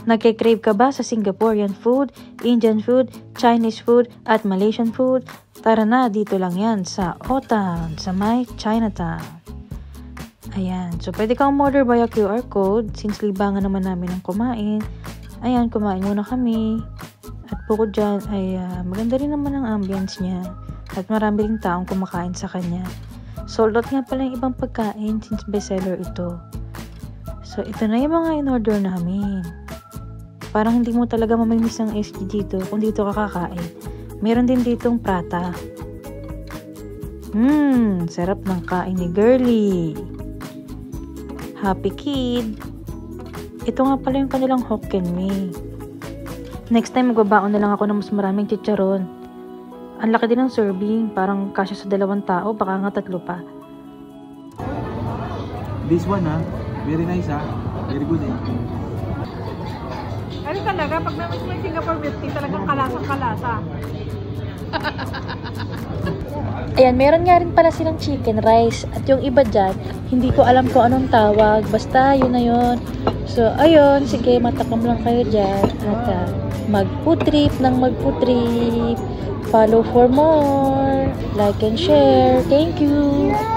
Nagke-crave ka ba sa Singaporean food, Indian food, Chinese food, at Malaysian food? Tara na, dito lang yan sa O-Town, sa may Chinatown. Ayan, so pwede kang order via QR code since libangan naman namin ang kumain. Ayan, kumain muna kami. At bukod dyan ay maganda rin naman ang ambience niya. At marami rin taong kumakain sa kanya. Sold out nga pala yung ibang pagkain since bestseller ito. So ito na yung mga in-order namin. Parang hindi mo talaga mamimiss ang SG dito kung dito ka kakain. Meron din ditong prata. Sarap ng kain ni Girly. Happy Kid. Ito nga pala yung kanilang Hokkien Mee. Next time magbabaon na lang ako ng mas maraming chicharon. Ang laki din ng serving. Parang kasya sa 2 tao. Baka nga 3 pa. This one very nice very good Ano talaga, pag may Singapore milk tea, talagang kalasang-kalasa. Ayan, meron nga rin pala silang chicken rice. At yung iba dyan, hindi ko alam kung anong tawag. Basta, yun na yun. So, ayun, sige, matakam lang kayo dyan. At mag-putrip ng mag-putrip. Follow for more. Like and share. Thank you!